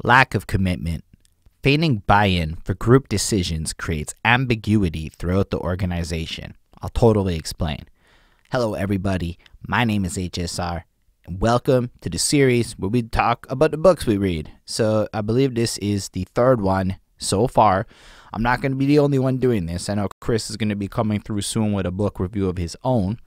Lack of commitment. Feigning buy-in for group decisions creates ambiguity throughout the organization. I'll totally explain. Hello everybody, my name is HSR, and welcome to the series where we talk about the books we read. So I believe this is the third one so far. I'm not going to be the only one doing this. I know Chris is going to be coming through soon with a book review of his own.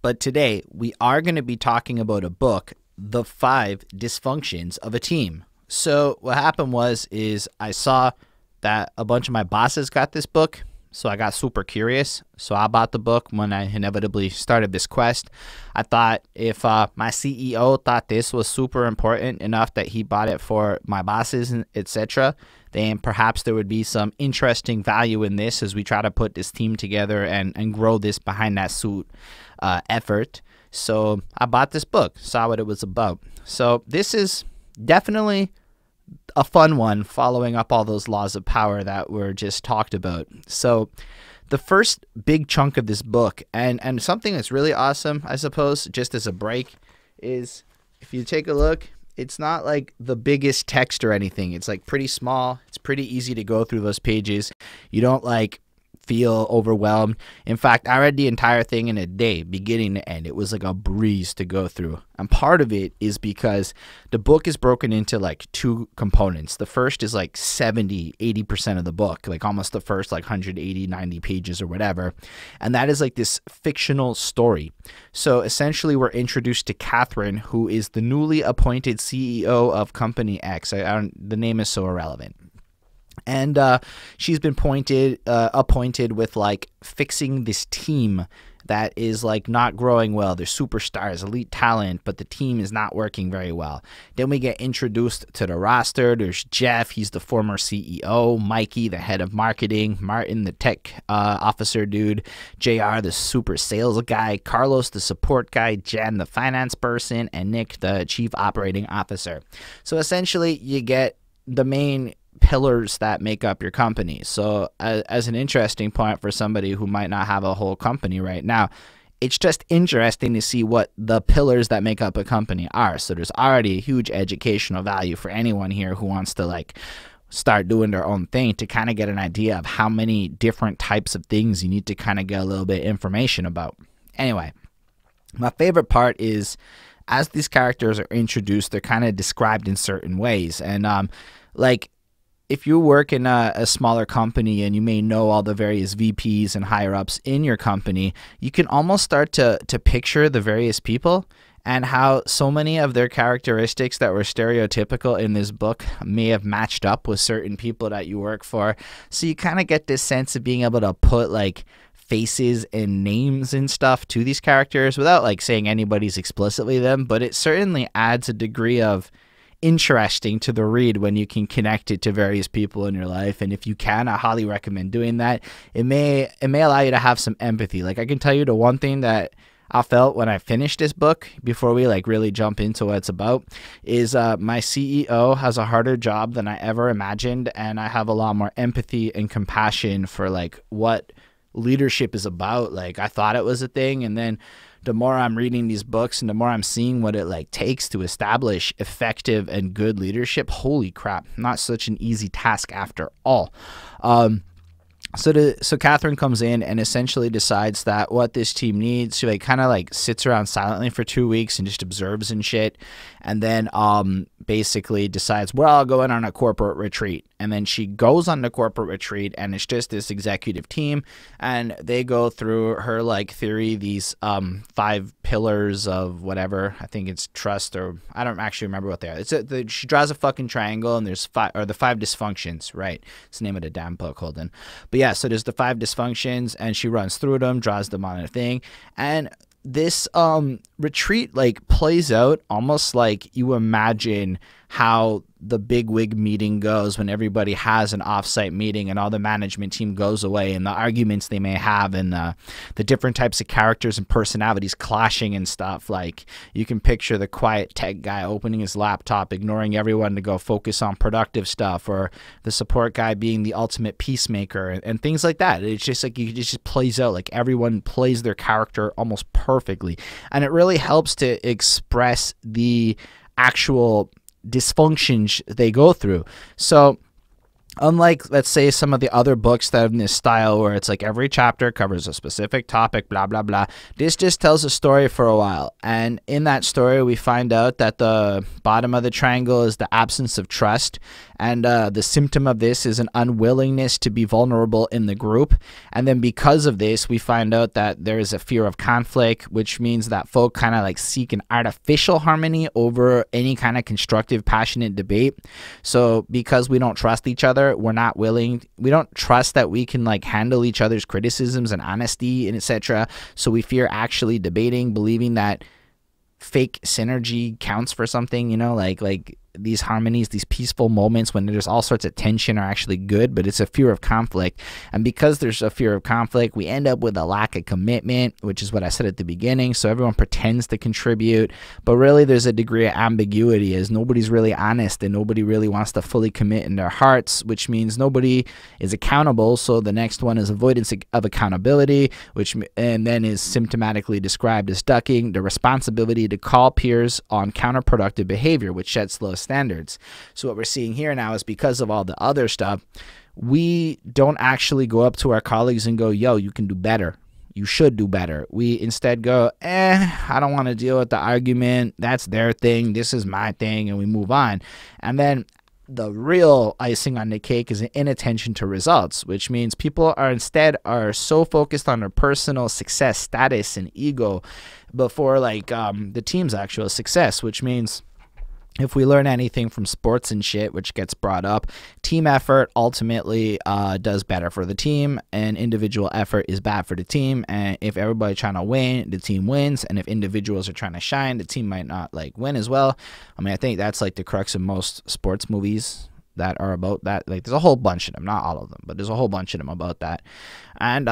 But today we are going to be talking about a book, The 5 Dysfunctions of a Team. So what happened is I saw that a bunch of my bosses got this book, so I got super curious. So I bought the book when I inevitably started this quest. I thought if my CEO thought this was super important enough that he bought it for my bosses, and etc., then perhaps there would be some interesting value in this as we try to put this team together and grow this behind that suit effort. So I bought this book, saw what it was about. So this is definitely a fun one, following up all those laws of power that were just talked about. So the first big chunk of this book, and something that's really awesome, I suppose, just as a break, is if you take a look, it's not like the biggest text or anything. It's like pretty small. It's pretty easy to go through those pages. You don't like feel overwhelmed. In fact, I read the entire thing in a day, beginning to end. It was like a breeze to go through. And part of it is because the book is broken into like two components. The first is like 70-80% of the book, like almost the first like 180-90 pages or whatever. And that is like this fictional story. So essentially we're introduced to Catherine, who is the newly appointed CEO of Company X. The name is so irrelevant. And she's been appointed with like fixing this team that is like not growing well. They're superstars, elite talent, but the team is not working very well. Then we get introduced to the roster. There's Jeff, he's the former CEO, Mikey, the head of marketing, Martin, the tech officer dude, JR, the super sales guy, Carlos, the support guy, Jen, the finance person, and Nick, the chief operating officer. So essentially you get the main pillars that make up your company. So as an interesting point for somebody who might not have a whole company right now, it's just interesting to see what the pillars that make up a company are. So there's already a huge educational value for anyone here who wants to like start doing their own thing, to kind of get an idea of how many different types of things you need to kind of get a little bit of information about. Anyway, my favorite part is as these characters are introduced, they're kind of described in certain ways. And like, if you work in a smaller company and you may know all the various VPs and higher-ups in your company, you can almost start to picture the various people and how so many of their characteristics that were stereotypical in this book may have matched up with certain people that you work for. So you kind of get this sense of being able to put like faces and names and stuff to these characters without like saying anybody's explicitly them, but it certainly adds a degree of interesting to the read when you can connect it to various people in your life. And if you can, I highly recommend doing that. It may allow you to have some empathy. Like I can tell you the one thing that I felt when I finished this book, before we like really jump into what it's about, is my CEO has a harder job than I ever imagined, and I have a lot more empathy and compassion for like what leadership is about. Like I thought it was a thing, and then the more I'm reading these books and the more I'm seeing what it like takes to establish effective and good leadership, holy crap, not such an easy task after all. So Catherine comes in and essentially decides that what this team needs, she like kind of like sits around silently for 2 weeks and just observes and shit, and then basically decides, well, I'll go in on a corporate retreat. And then she goes on the corporate retreat, and it's just this executive team, and they go through her like theory, these 5 pillars of whatever. I think it's trust, or I don't actually remember what they are. She draws a fucking triangle, and there's the 5 dysfunctions, right? It's the name of the damn book, Holden. But yeah, so there's the 5 dysfunctions, and she runs through them, draws them on a thing, and this retreat like plays out almost like you imagine how the bigwig meeting goes when everybody has an offsite meeting and all the management team goes away, and the arguments they may have, and the different types of characters and personalities clashing and stuff. Like, you can picture the quiet tech guy opening his laptop, ignoring everyone to go focus on productive stuff, or the support guy being the ultimate peacemaker, and things like that. It's just like, it just plays out, like everyone plays their character almost perfectly, and it really helps to express the actual dysfunctions they go through. So unlike, let's say, some of the other books that have in this style where it's like every chapter covers a specific topic, blah, blah, blah, this just tells a story for a while. And in that story, we find out that the bottom of the triangle is the absence of trust. And the symptom of this is an unwillingness to be vulnerable in the group. And then because of this, we find out that there is a fear of conflict, which means that folk kind of like seek an artificial harmony over any kind of constructive, passionate debate. So because we don't trust each other, we don't trust that we can like handle each other's criticisms and honesty and etc. So we fear actually debating, believing that fake synergy counts for something, you know, like these harmonies, these peaceful moments when there's all sorts of tension are actually good, but it's a fear of conflict. And because there's a fear of conflict, we end up with a lack of commitment, which is what I said at the beginning. So everyone pretends to contribute, but really there's a degree of ambiguity, as nobody's really honest and nobody really wants to fully commit in their hearts, which means nobody is accountable. So the next one is avoidance of accountability, and then is symptomatically described as ducking the responsibility to call peers on counterproductive behavior, which sets low standards. So what we're seeing here now is, because of all the other stuff, we don't actually go up to our colleagues and go, yo, you can do better, you should do better. We instead go, I don't want to deal with the argument, that's their thing, this is my thing, and we move on. And then the real icing on the cake is an inattention to results, which means people are so focused on their personal success, status, and ego before like the team's actual success, which means if we learn anything from sports and shit, which gets brought up, team effort ultimately does better for the team, and individual effort is bad for the team. And if everybody's trying to win, the team wins. And if individuals are trying to shine, the team might not like win as well. I mean, I think that's like the crux of most sports movies that are about that. Like, there's a whole bunch of them, not all of them, but there's a whole bunch of them about that. And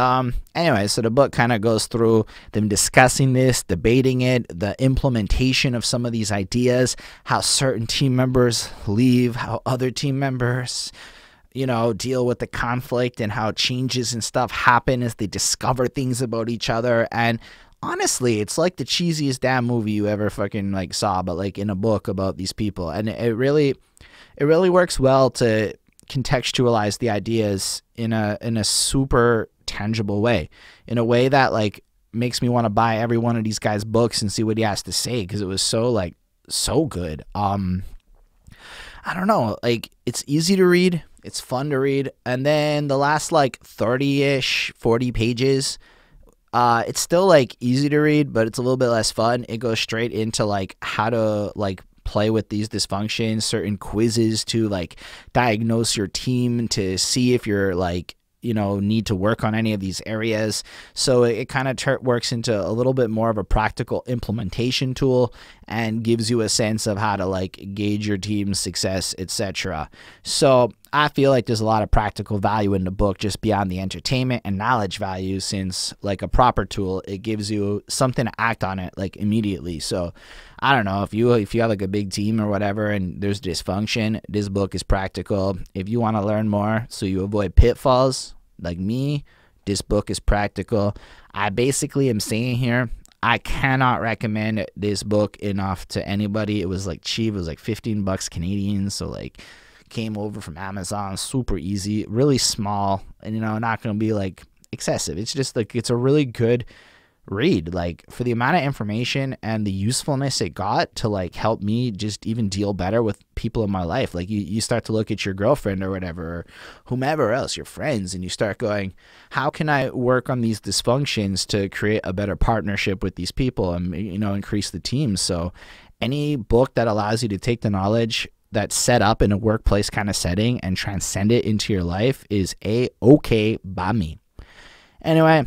anyway, so the book kind of goes through them discussing this, debating it, the implementation of some of these ideas, how certain team members leave, how other team members, you know, deal with the conflict, and how changes and stuff happen as they discover things about each other. And honestly, it's like the cheesiest damn movie you ever fucking like saw, but like in a book about these people. And it really works well to contextualize the ideas in a super tangible way, in a way that like makes me want to buy every one of these guys' books and see what he has to say, because it was so good. I don't know, like, it's easy to read, it's fun to read, and then the last like 30-ish 40 pages, it's still like easy to read, but it's a little bit less fun. It goes straight into like how to like play with these dysfunctions, certain quizzes to like diagnose your team to see if you're like, you know, need to work on any of these areas. So it kind of works into a little bit more of a practical implementation tool and gives you a sense of how to like gauge your team's success, etc. So I feel like there's a lot of practical value in the book just beyond the entertainment and knowledge value, since like a proper tool, it gives you something to act on it like immediately. So I don't know, if you have like a big team or whatever and there's dysfunction, this book is practical. If you want to learn more so you avoid pitfalls like me, this book is practical. I basically am saying here, I cannot recommend this book enough to anybody. It was like cheap, it was like 15 bucks Canadian, so like came over from Amazon, super easy, really small, and you know, not gonna be like excessive. It's just like, it's a really good read, like for the amount of information and the usefulness it got to like help me just even deal better with people in my life. Like you start to look at your girlfriend or whatever, or whomever else, your friends, and you start going, how can I work on these dysfunctions to create a better partnership with these people and, you know, increase the team. So any book that allows you to take the knowledge that's set up in a workplace kind of setting and transcend it into your life is okay by me. Anyway,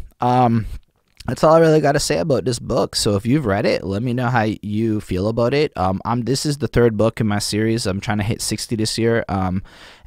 that's all I really got to say about this book. So if you've read it, let me know how you feel about it. This is the third book in my series. I'm trying to hit 60 this year.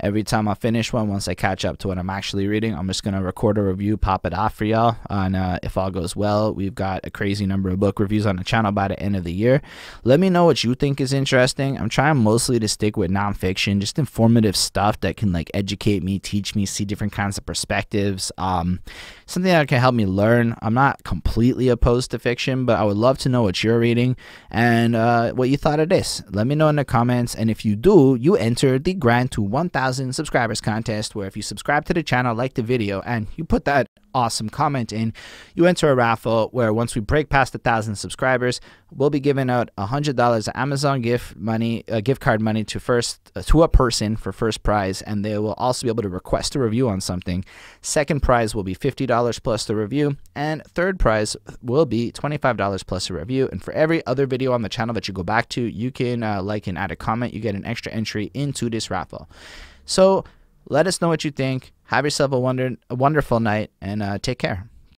Every time I finish one, once I catch up to what I'm actually reading, I'm just going to record a review, pop it off for y'all. And if all goes well, we've got a crazy number of book reviews on the channel by the end of the year. Let me know what you think is interesting. I'm trying mostly to stick with nonfiction, just informative stuff that can like educate me, teach me, see different kinds of perspectives. Something that can help me learn. I'm not completely opposed to fiction, but I would love to know what you're reading and what you thought of this. Let me know in the comments, and if you do, you enter the Grind to 1,000 subscribers contest, where if you subscribe to the channel, like the video, and you put that awesome comment in, you enter a raffle where once we break past 1,000 subscribers, we'll be giving out $100 of Amazon gift card money to a person for first prize, and they will also be able to request a review on something. Second prize will be $50 plus the review, and third prize will be $25 plus a review. And for every other video on the channel that you go back to, you can like and add a comment. You get an extra entry into this raffle. So let us know what you think. Have yourself a wonderful night, and take care.